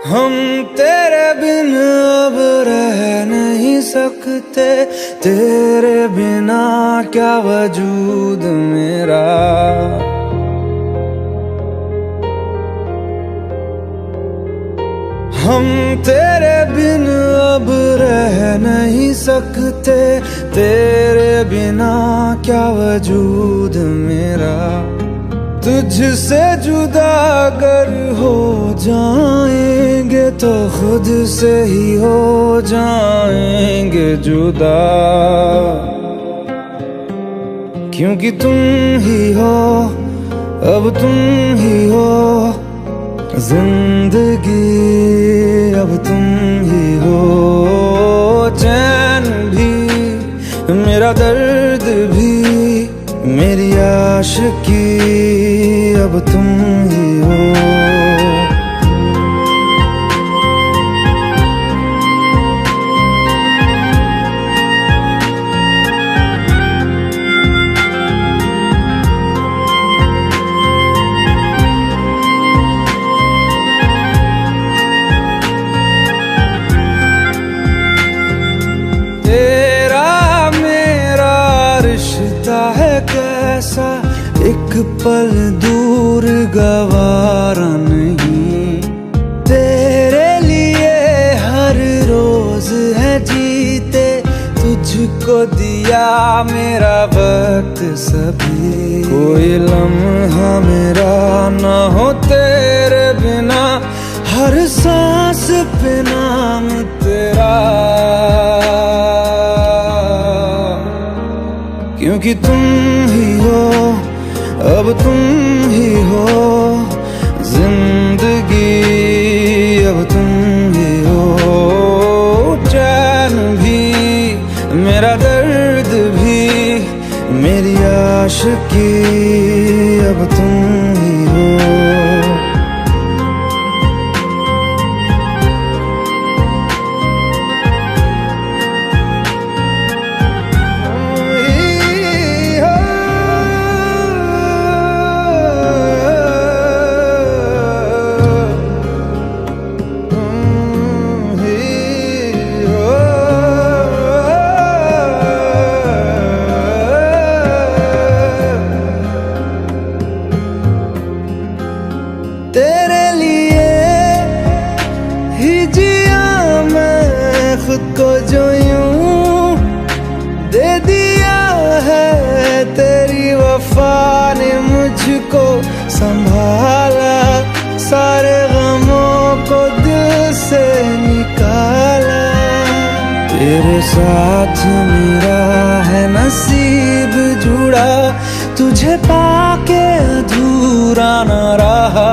हम तेरे बिन अब रह नहीं सकते, तेरे बिना क्या वजूद मेरा। हम तेरे बिन अब रह नहीं सकते, तेरे बिना क्या वजूद मेरा। तुझसे जुदा अगर हो जाएंगे तो खुद से ही हो जाएंगे जुदा, क्योंकि तुम ही हो, अब तुम ही हो जिंदगी, अब तुम ही हो। चैन भी मेरा दर्द भी मेरी आशिकी, अब तुम ही हो। कैसा एक पल दूर गवारा नहीं, तेरे लिए हर रोज है जीते, तुझको दिया मेरा वक्त सभी। कोई लम्हा मेरा ना हो तेरे बिना, हर सांस पे नाम तेरा, क्योंकि तुम ही हो, अब तुम ही हो जिंदगी, अब तुम ही हो। चैन भी मेरा दर्द भी मेरी आशिकी, अब तुम ही हो। तेरे लिए ही जिया मैं खुद को, जो यूं दे दिया है तेरी वफा ने मुझको संभाला, सारे गमों को दिल से निकाला। तेरे साथ मेरा है नसीब जुड़ा, तुझे पाके अधूरा न रहा,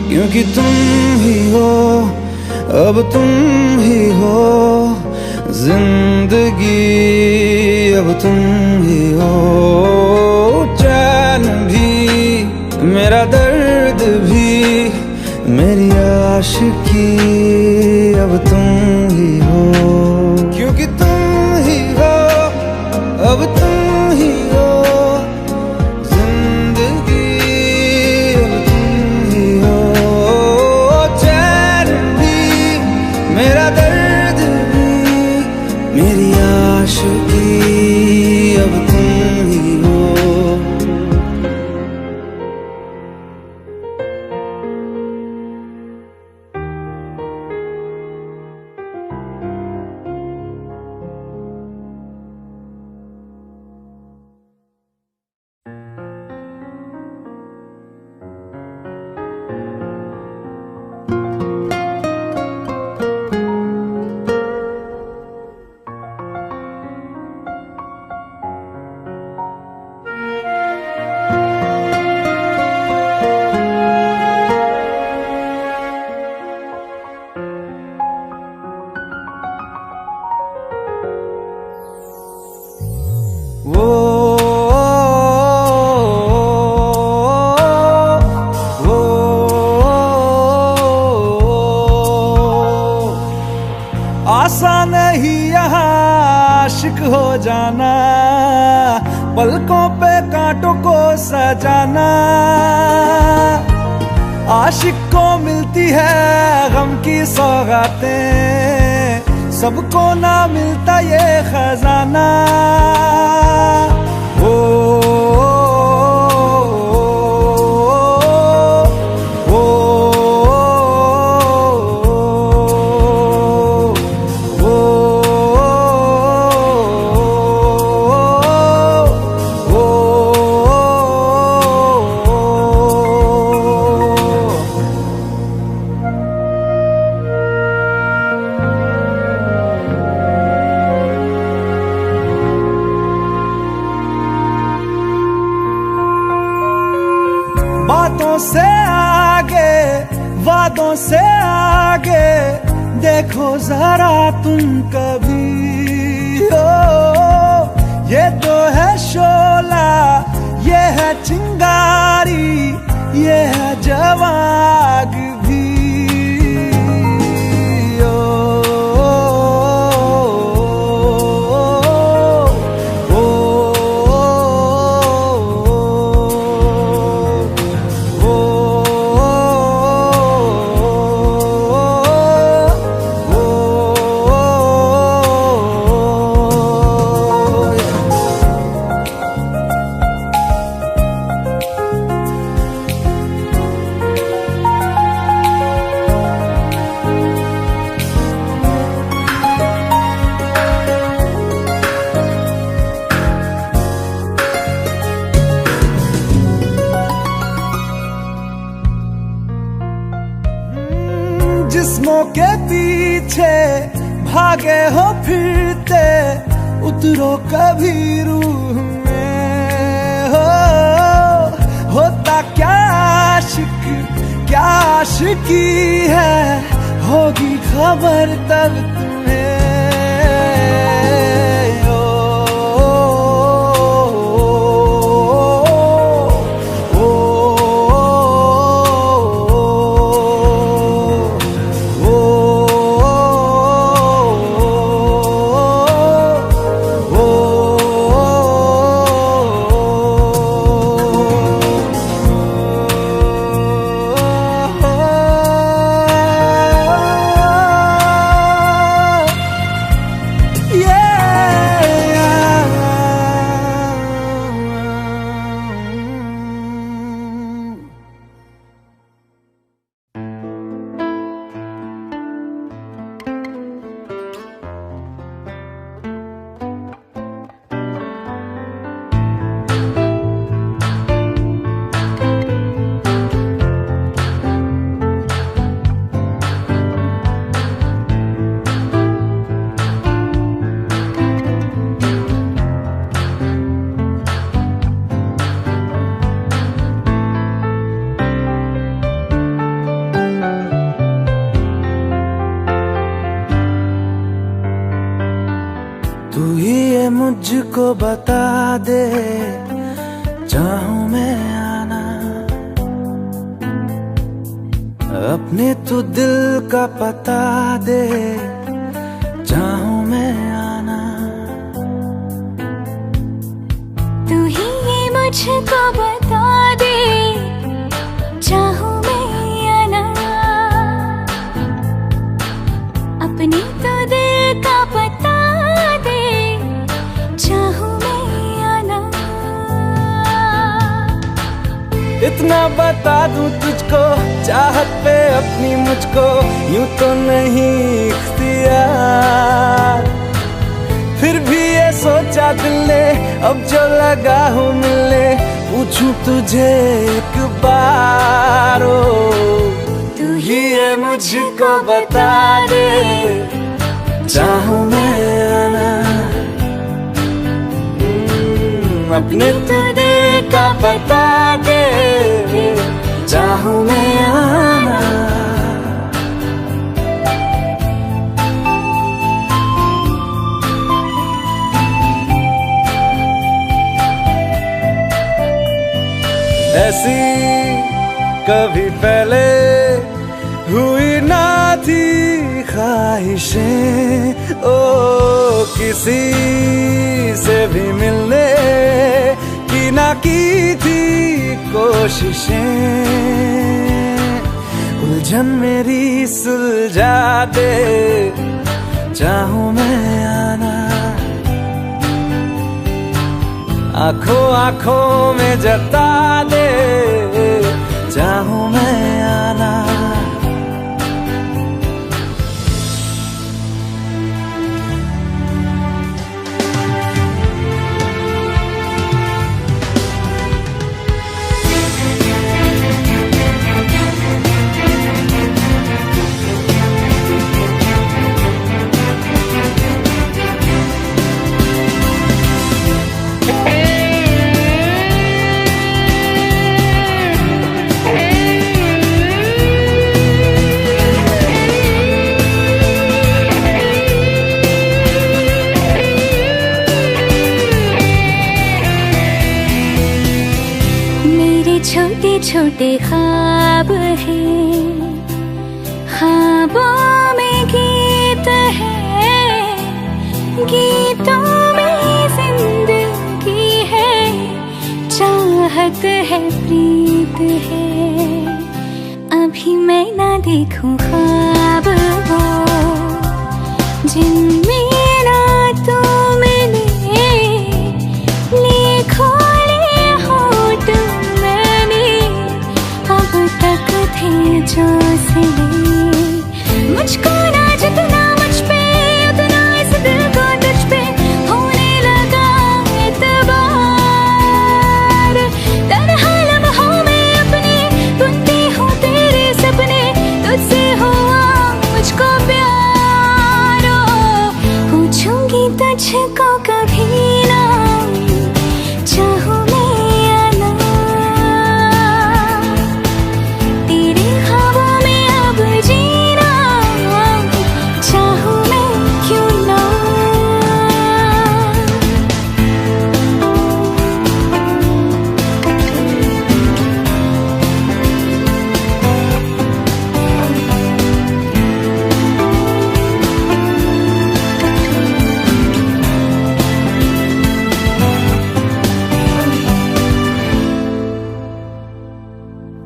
क्योंकि तुम ही हो, अब तुम ही हो जिंदगी, अब तुम ही हो। चैन भी मेरा दर्द भी मेरी आशिकी, अब तुम ही हो, क्योंकि तुम ही हो, अब तुम ही हो जिंदगी, अब तुम ही हो। चैन भी मेरा दर्द भी मेरी आशिकी, अब तुम ही हो। आसान नहीं यहाँ आशिक हो जाना, पलकों पे कांटों को सजाना। आशिक को मिलती है गम की सौगातें, सबको ना मिलता ये खजाना। ओ, बातों से आगे, वादों से आगे, देखो जरा तुम कभी। ओ, ये तो है शोला, ये है चिंगारी, ये है जवाग भी। जिस्मों के पीछे भागे हो फिरते, उतरो कभी रूह में। होता क्या आशिक, क्या आशिकी है, होगी खबर तब तुम्हें। तू ही ये मुझको बता दे, चाहूं मैं आना अपने, तू दिल का पता दे, चाहूं मैं आना। तू ही ये मुझको बता दे, चाहूं मैं आना अपने, तो दिल का पता दे, चाहूं मैं आना। इतना बता दूं तुझको, चाहत पे अपनी मुझको यूं तो नहीं इख्तियार, फिर भी ये सोचा दिल ने अब जो लगा हूँ मिलने, पूछूं तुझे एक बार। ओ, तू ही ये मुझको बता दे, चाहूं मैं आना अपने, तो दिल का पता दे, चाहूं मैं आना। ऐसी कभी पहले हुई ना थी ख्वाहिशें, ओ किसी से भी मिलने की ना की थी कोशिशें। उलझन मेरी सुलझा दे, चाहूं मैं आना आंखों आंखों में जता दे, चाहूं मैं आना। छोटे छोटे ख्वाब हैं, ख्वाबों में गीत है, गीतों में जिंदगी है, चाहत है, प्रीत है। अभी मैं ना देखूं ख्वाब वो जिनमें ना तू मिले, लिखो जो सिले मुझको ना जितना मुझ पे उतना इस दिल को तुझ पे होने लगा एतबार। तन्हा लम्हों में अपने बुनती हूँ तेरे सपने, तुझसे हुआ मुझको प्यार। पूछूंगी तुझको कभी ना, चाहूं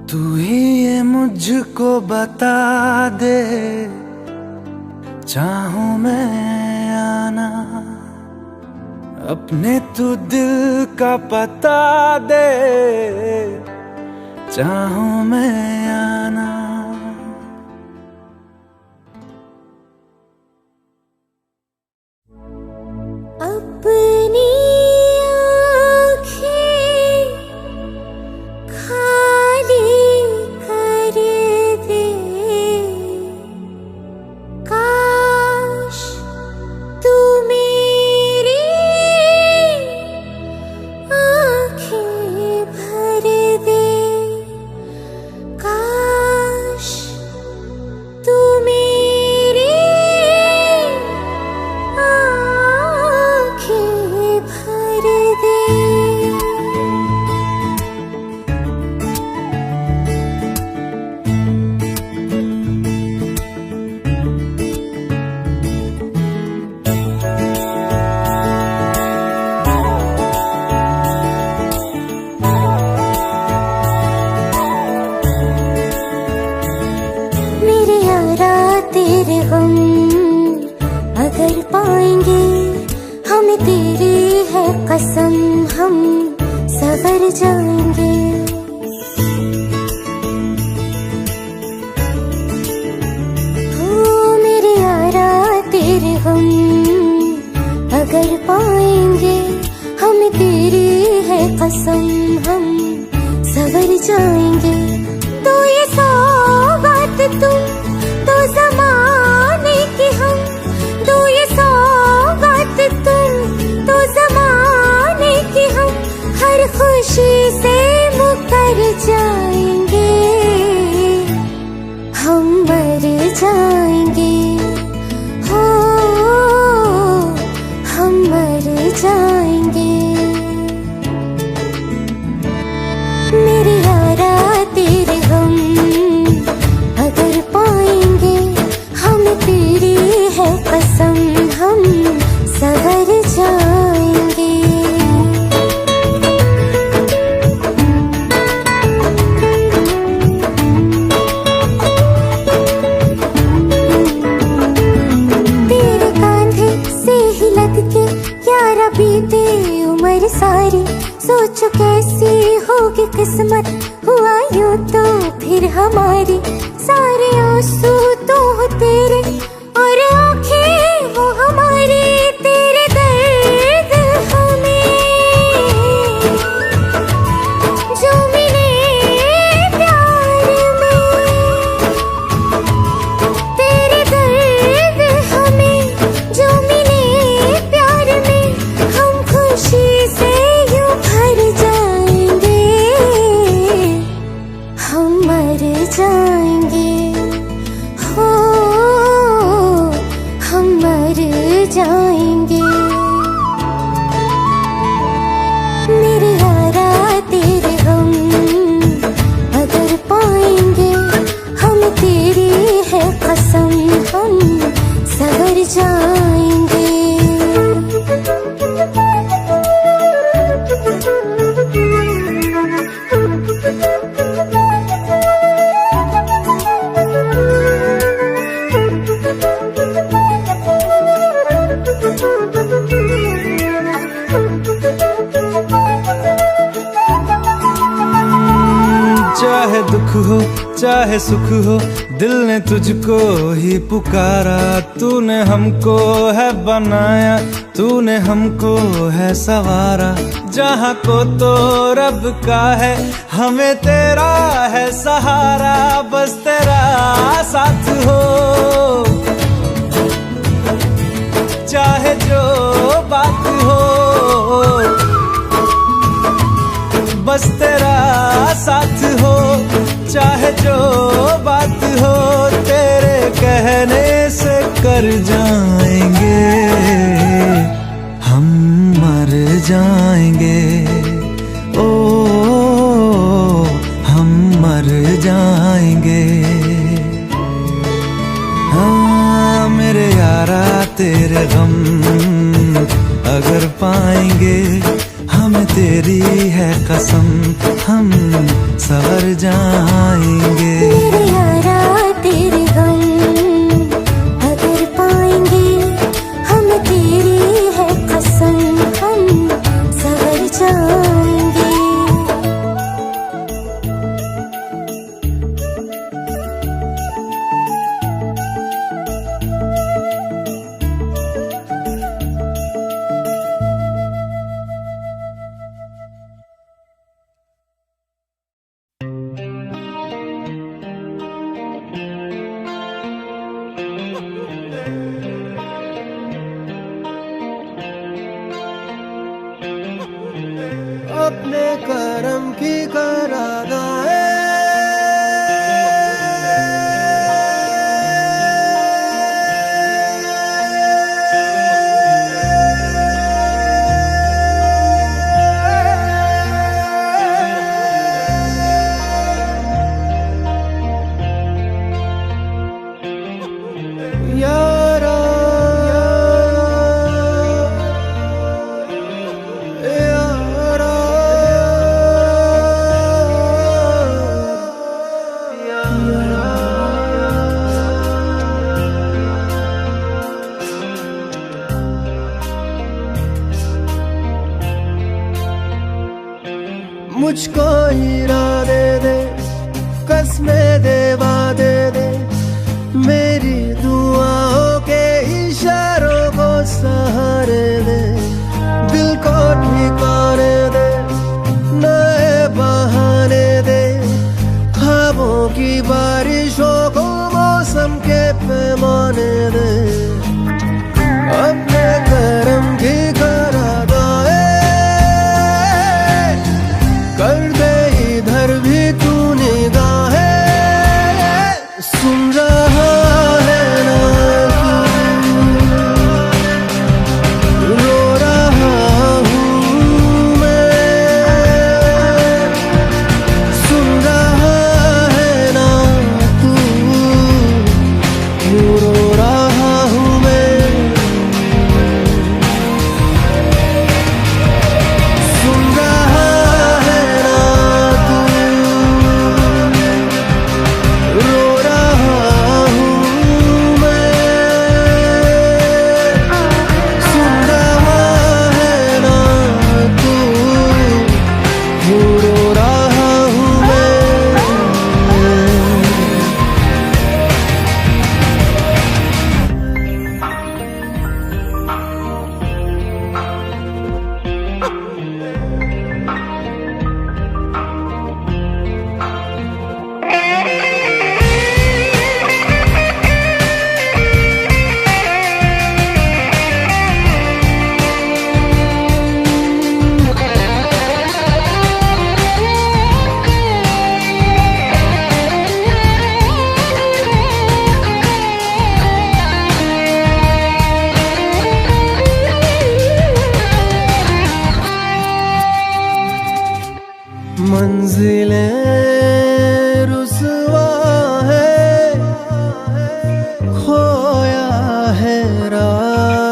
तू ही ये मुझको बता दे, चाहूं मैं आना अपने तू दिल का पता दे, चाहूं मैं आना। अपनी तेरे गम अगर पाएंगे, हमें तेरी है कसम, हम सवर जाएंगे। हो मेरे यारा तेरे गम अगर पाएंगे, हमें तेरी है कसम, हम सवर जाएंगे। तो ये सौगात तुम तो ज़माने की, हम दो ये सौगात तुम तो ज़माने की, हम हर खुशी से मुकर जाएंगे, हम मर जाएंगे, हो हम मर जाएंगे। मेरे यारा तेरे गम अगर मर जाएंगे। मेरे यारा तेरे हम अगर पाएंगे, हम तेरी है कसम हम सवर जाएंगे। चाहे दुख हो चाहे सुख हो, दिल ने तुझको ही पुकारा। तूने हमको है बनाया, तूने हमको है सवारा। जहाँ को तो रब का है, हमें तेरा है सहारा। बस तेरा साथ हो, चाहे जो बात हो। बस तेरा साथ हो, चाहे जो बात हो। तेरे कहने से कर जाएंगे, हम मर जाएंगे। ओ हम मर जाएंगे। हाँ मेरे यारा तेरे गम अगर पाएंगे, हमें तेरी है कसम हम सवर जाएंगे। मेरे यारा तेरे गम अगर पाएंगे, हम तेरी है कसम हम सवर जाएंगे। अपने करम की करादाए, यारा मुझको हीरा दे दे, कसमें दे वादे दे। मेरी दुआओं के इशारों को सहारे दे। दिल को ठिकाने दे, नए बहाने दे। ख्वाबों की बारिशों को मौसम के पैमाने दे। अपने करम की करादाए कर दे इधर भी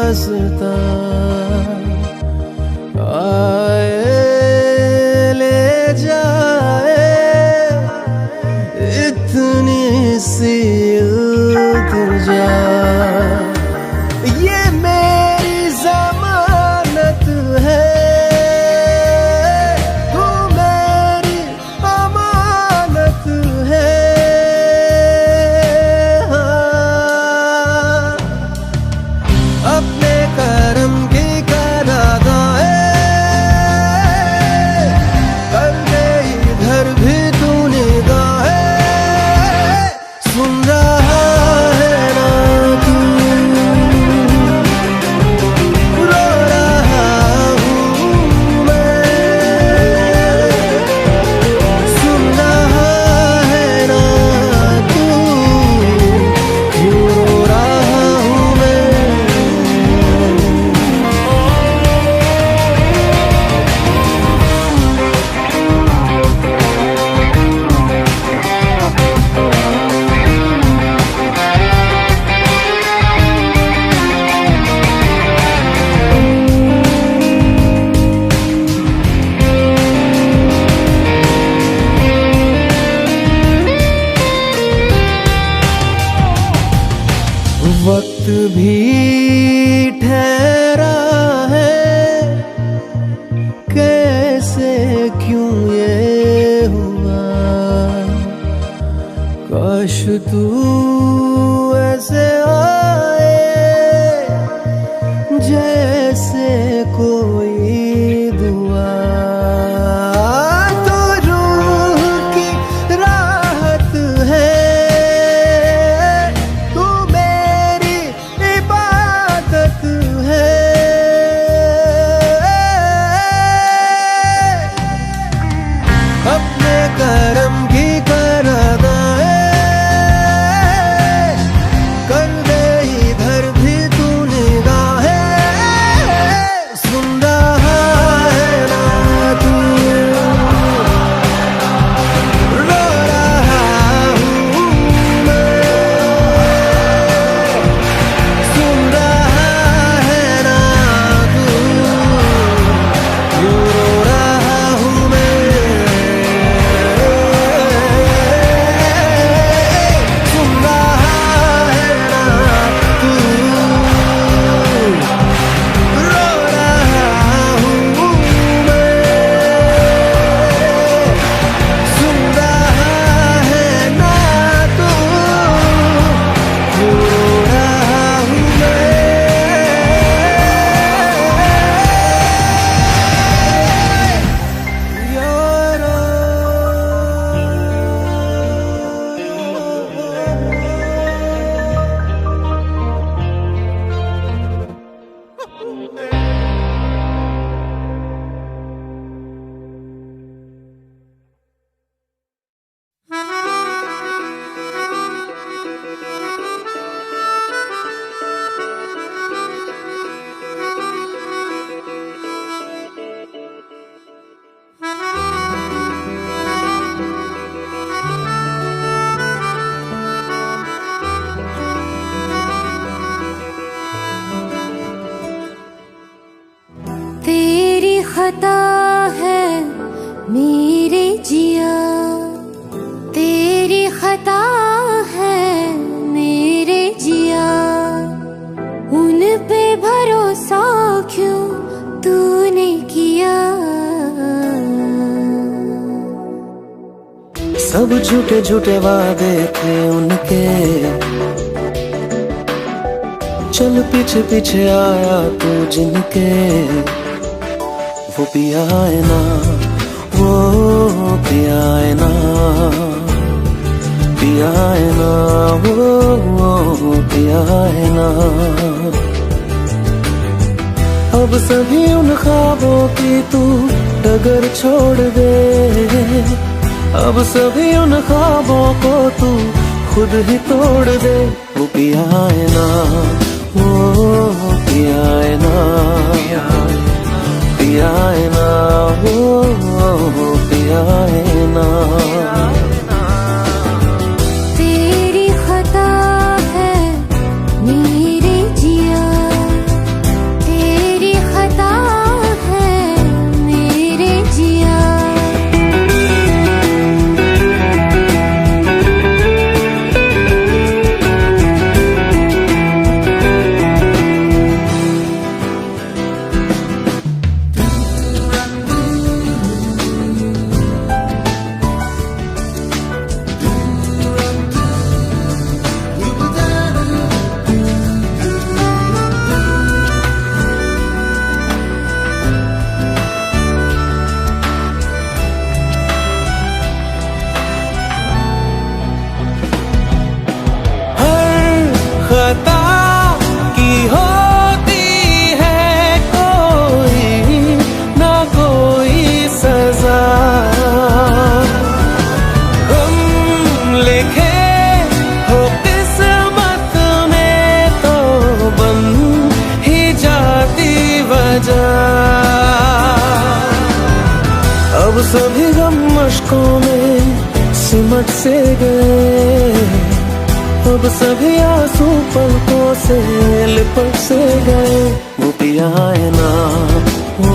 रास्ता आए ले जाए इतनी सी इल्तिजा। ये मेरी जमानत है, तू मेरी अमानत है। हाँ, अपने करम की करादाए कर दे इधर भी तू निगाहें। सुन रहा है ना तू, रो रहा हूँ मैं। सुन रहा है ना तू, क्यों रो रहा हूँ मैं। वक्त भी ठहरा है, कैसे क्यों ये हुआ। काश तू ऐसे आए जैसे कोई दुआ। तो रूह की राहत है, तू मेरी इबादत है। अपने करम की करादाए कर दे इधर भी तू निगाहें। सुन रहा है ना तू, रो रहा हूँ मैं। सुन रहा है ना तू, क्यों रो रहा हूँ मैं। सुन रहा है ना तू, रो रहा हूँ मैं। सुन रहा है ना तू, क्यों रो रहा हूँ मैं। यारा तेरी खता है मेरे जिया, तेरी खता है मेरे जिया। उन पे भरोसा क्यों तूने किया। सब झूठे झूठे वादे थे उनके, चल पीछे पीछे आया तू जिनके। वो पिया है ना, वो पिया है ना, पिया है ना, वो पिया है ना। अब सभी उन ख्वाबों की तू डगर छोड़ दे। अब सभी उन ख्वाबों को तू खुद ही तोड़ दे। वो पिया है ना, वो पिया है ना, पिया है ना, वो पिया है ना। तेरी खता है मेरे जिया, सभी गम मशकों में सिमट से गए, अब सभी आंसू पलकों से लिपट से गए। वो पिया है ना, वो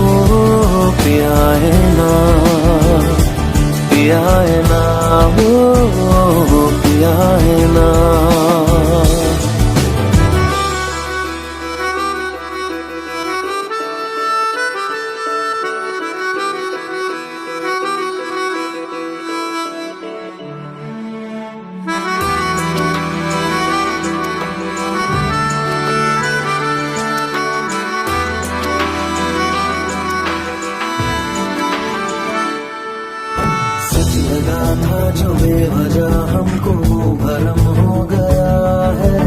पिया है ना, पिया है ना, वो पिया है ना। लगा था जो बेवजह हमको भरम हो गया है,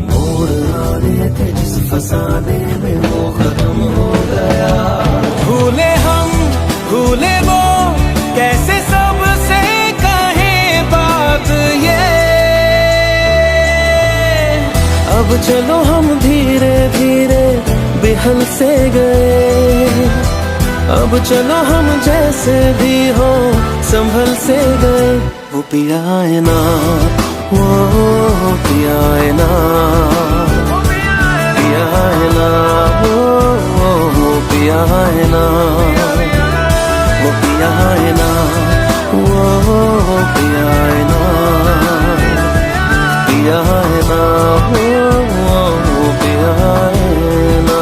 मोड़ आने थे जिस फसाने में वो खत्म हो गया। भूले हम भूले वो, कैसे सबसे कहें बात ये। अब चलो हम धीरे धीरे बेहल से गए, अब चलो हम जैसे भी हो संभल से गए। वो पिया है ना, वो पिया है ना, पिया है ना, वो पिया है ना, वो पिया है ना, वो पिया है ना, पिया है ना, वो पिया है ना।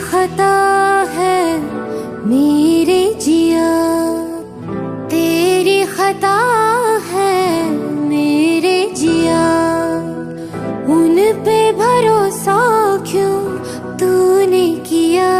खता है मेरे जिया, तेरी खता है मेरे जिया, उन पे भरोसा क्यों तूने किया।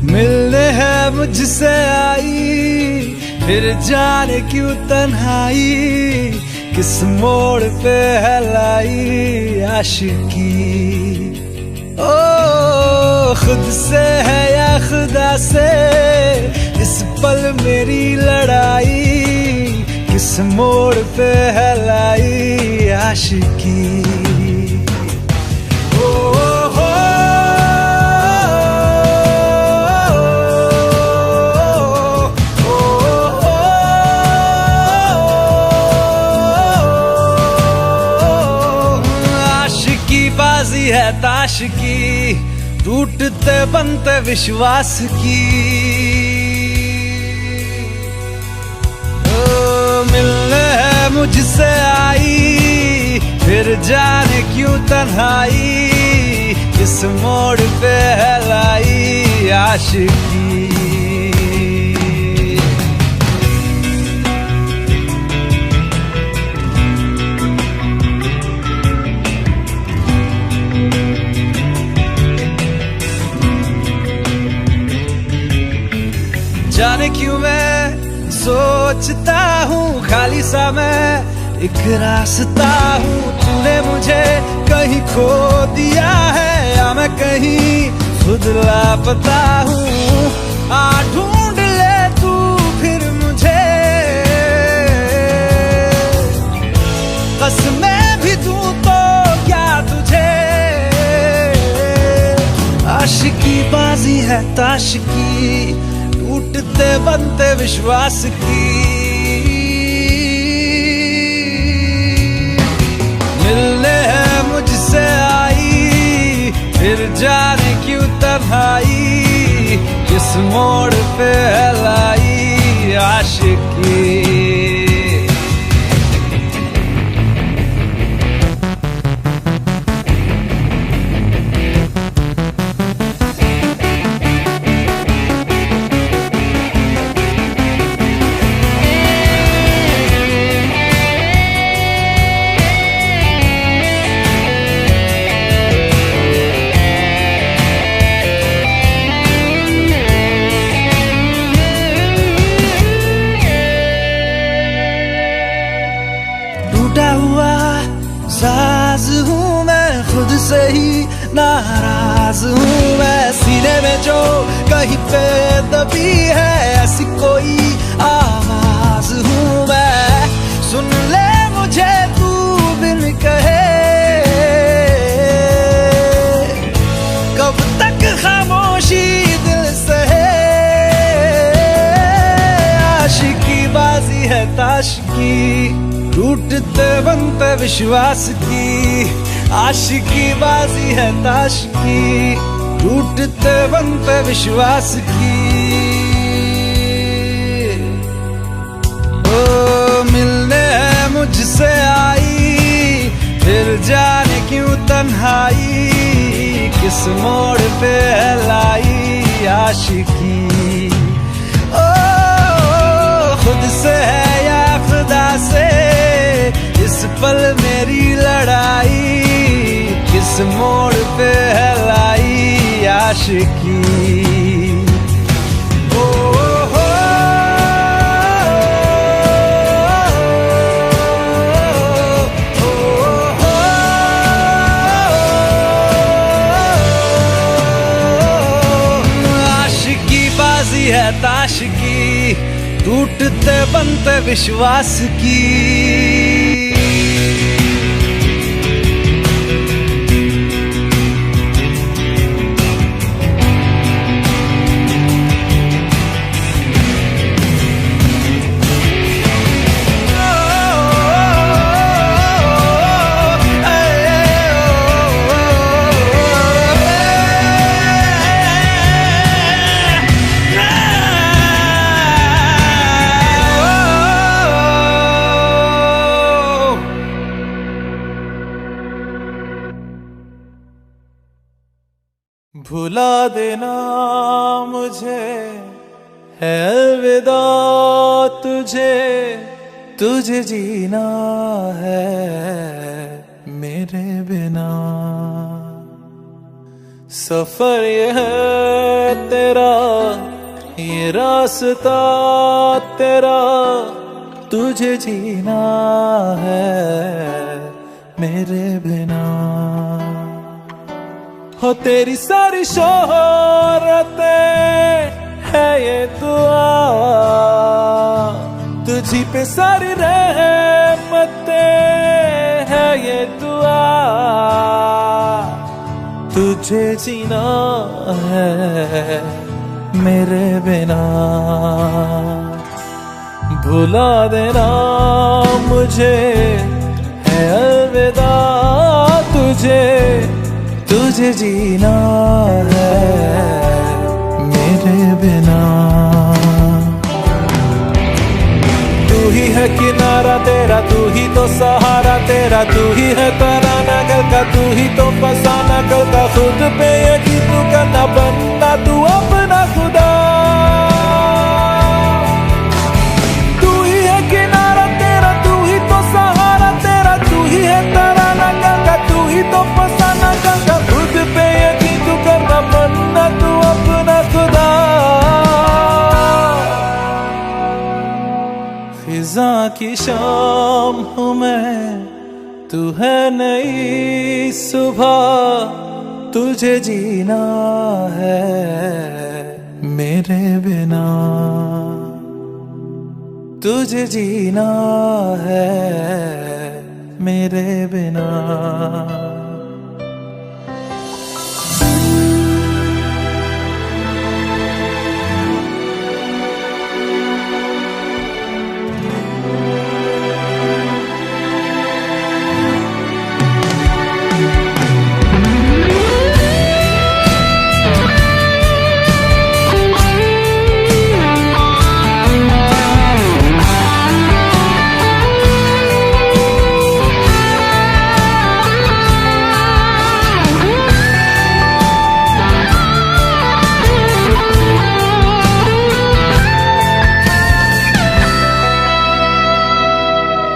मिलने है मुझसे आई, फिर जाने क्यों तन्हाई, किस मोड़ पे है लाई आशिकी। ओ खुद से है या खुदा से इस पल मेरी लड़ाई, किस मोड़ पे है लाई आशिकी। बाजी है ताश की, टूटते बनते विश्वास की। मिलने है मुझसे आई, फिर जाने क्यों तन्हाई, किस मोड़ पे है लाई आशिकी। जाने क्यों मैं सोचता हूँ खाली सा मैं एक रास्ता हूँ, तूने मुझे कहीं खो दिया है या मैं कहीं खुद लापता हूँ। आ ढूंढ ले तू फिर मुझे, कसमें भी दूं तो क्या तुझे। आशिकी बाजी है ताश की, टूटते बनते विश्वास की। मिलने है मुझसे आई, फिर जाने क्यों तन्हाई, किस मोड़ पे है लाई आशिकी। साज हूँ मैं खुद से ही नाराज हूँ मैं। सीने में जो कहीं पे दबी है ऐसी कोई आवाज हूँ मैं। सुन ले मुझे तू बिन कहे, कब तक खामोशी दिल सहे। आशिकी बाजी है ताश की, टूटते बनते विश्वास की। आशिकी बाजी है ताश की, टूटते बनते विश्वास की। ओ मिलने है मुझसे आई, फिर जाने क्यों तन्हाई। किस मोड़ पे है लाई आशिकी। ओ खुद से है या खुदा से, इस पल मेरी लड़ाई। किस मोड़ पे है लाई आशिकी। ओ हो आशिकी बाजी है ताश की, टूटते बनते विश्वास की। भुला देना मुझे है अलविदा तुझे, तुझे जीना है मेरे बिना। सफर ये है तेरा, ये रास्ता तेरा, तुझे जीना है मेरे बिना। हो तेरी सारी शोहरतें है ये दुआ, तुझी पे सारी रहमतें है ये दुआ। तुझे जीना है मेरे बिना। भुला देना मुझे है अलविदा तुझे, तुझे जीना है मेरे बिना। तू ही है किनारा तेरा, तू ही तो सहारा तेरा, तू ही है तराना गल का, तू ही तो फसाना गल का। खुद पे यकीन तू करना, बनना तू अपना खुदा। तू ही है किनारा तेरा, तू ही तो सहारा तेरा, तू ही है तराना गल का, तू ही तो फसाना गल का। खुद पे यकीन तू करना, बनना तू अपना खुदा। फिजा की शाम हूँ मैं, तू है नई सुबह, तुझे जीना है मेरे बिना। तुझे जीना है मेरे बिना।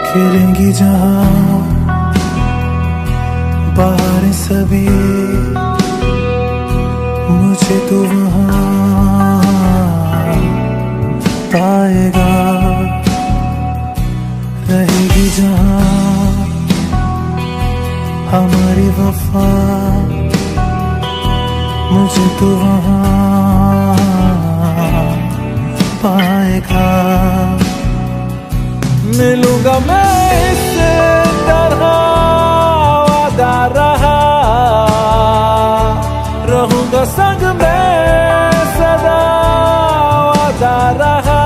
फिरेंगी जहाँ बाहर सभी, मुझे तो वहाँ पाएगा। रहेगी जहाँ हमारी वफा, मुझे तो वहाँ पाएगा। मिलूंगा मैं इस तरह वादा रहा, रहूंगा संग में सदा वादा रहा।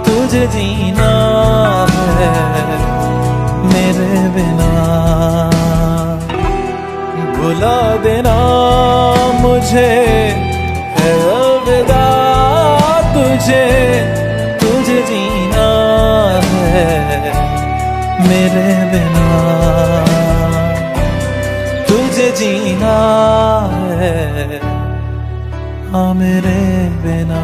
तुझे जीना है मेरे बिना, भुला देना मुझे है अलविदा। तुझे जीना है मेरे बिना, तुझे जीना है हाँ मेरे बिना।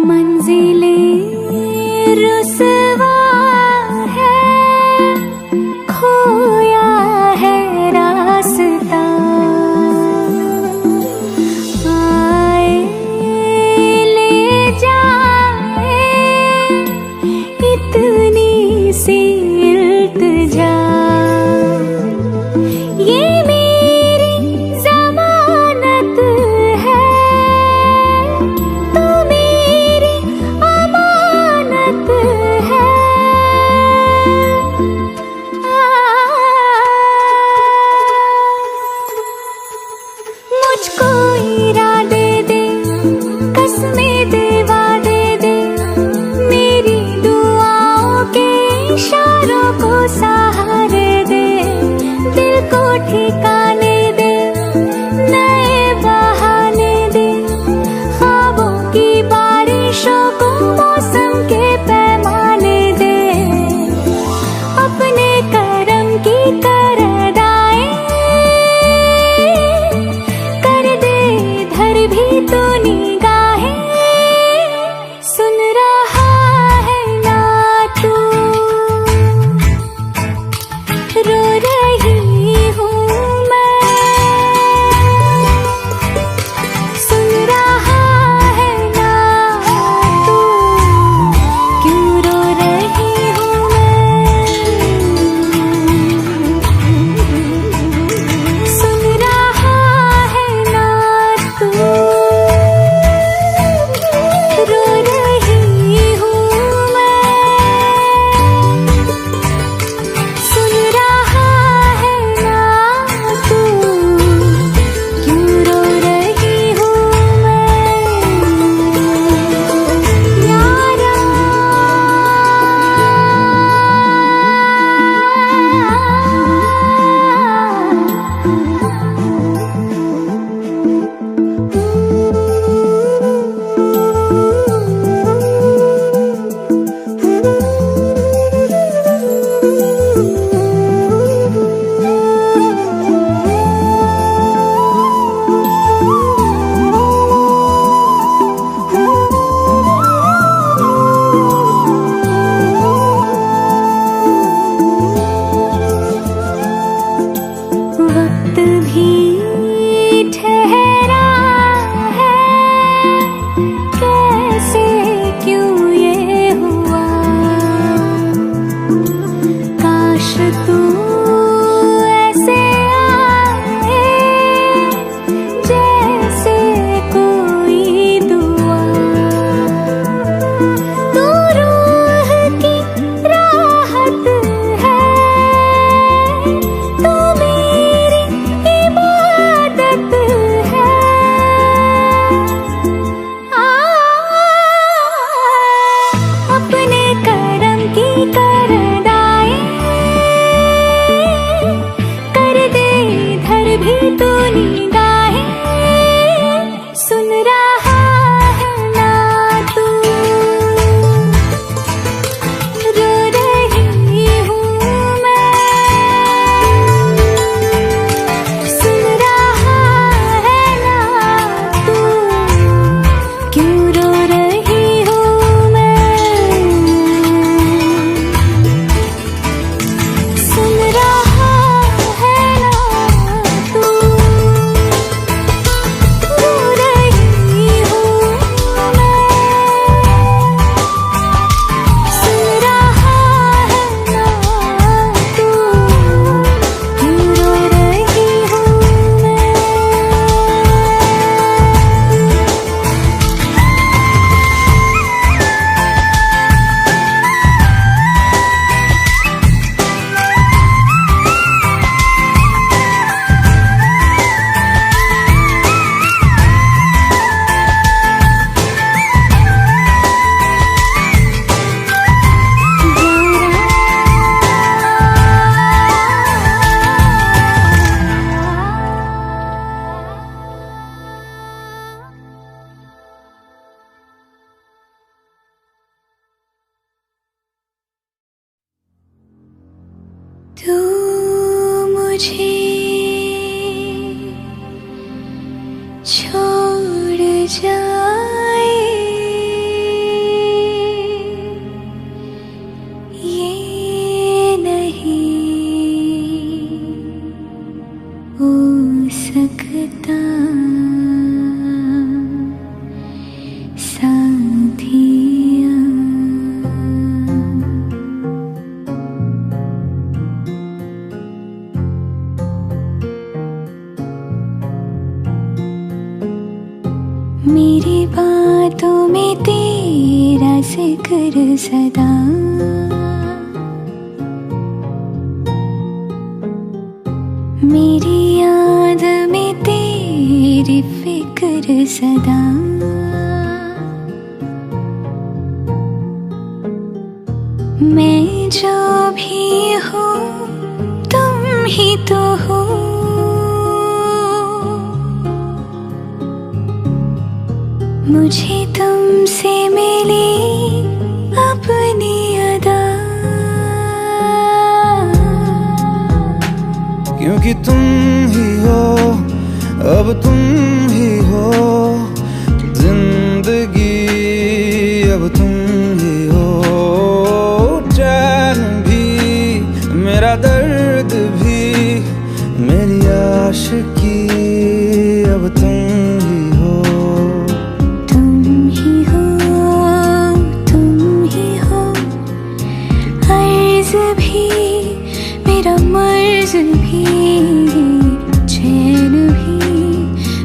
मंजिलें रुसवा है, खोया है रास्ता। आए ले जाए इतनी सी इल्तिजा, ये मेरी जमानत है, तू मेरी अमानत है। मुझको इरादे दे, कसमें दे, वादे दे, मेरी दुआओं के इशारों को सहारे दे। दिल को ठिकाने दे, नए बहाने दे, ख्वाबों की बारिशों को मौसम के पैमाने दे। अपने करम की कर अदाएं कर दे, धर भी तो निगाहें। सुन रहा है ना तू, रो रही हूँ तू मुझे छोड़ जाए ये नहीं हो सकता साथिया। मेरी बातों में तेरा जिक्र सदा, मेरी याद में तेरी फिक्र सदा। मैं जो भी हूँ तुम ही तो हो, मुझे तुमसे मिली अपनी अदा। क्योंकि तुम ही हो, अब तुम ही हो जिंदगी, अब तुम ही हो चैन भी, मेरा दर्द भी, मेरी आशिकी, अब तुम ही हो। तुम ही हो, तुम ही हो, अर्ज भी मेरा मर्ज भी, चैन भी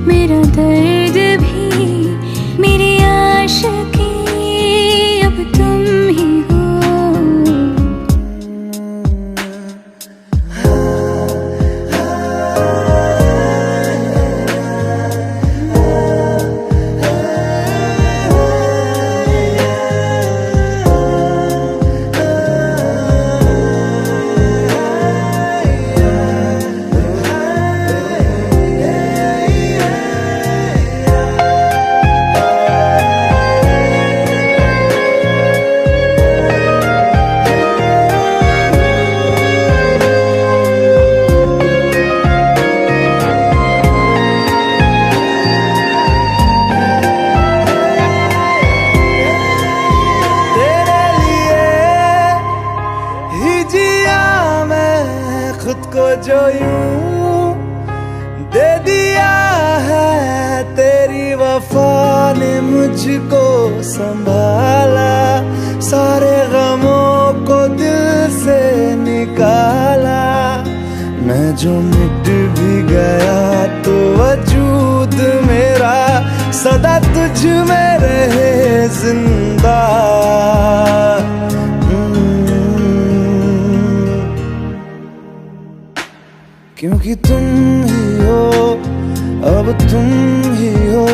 मेरा दर्द भी, मेरी आशिकी, अब तुम ही हो। खुद को जो यूं दे दिया है, तेरी वफा ने मुझको संभाला, सारे गमों को दिल से निकाला। मैं जो मिट भी गया तो वजूद मेरा सदा तुझ में रहे जिंदा। क्योंकि तुम ही हो, अब तुम ही हो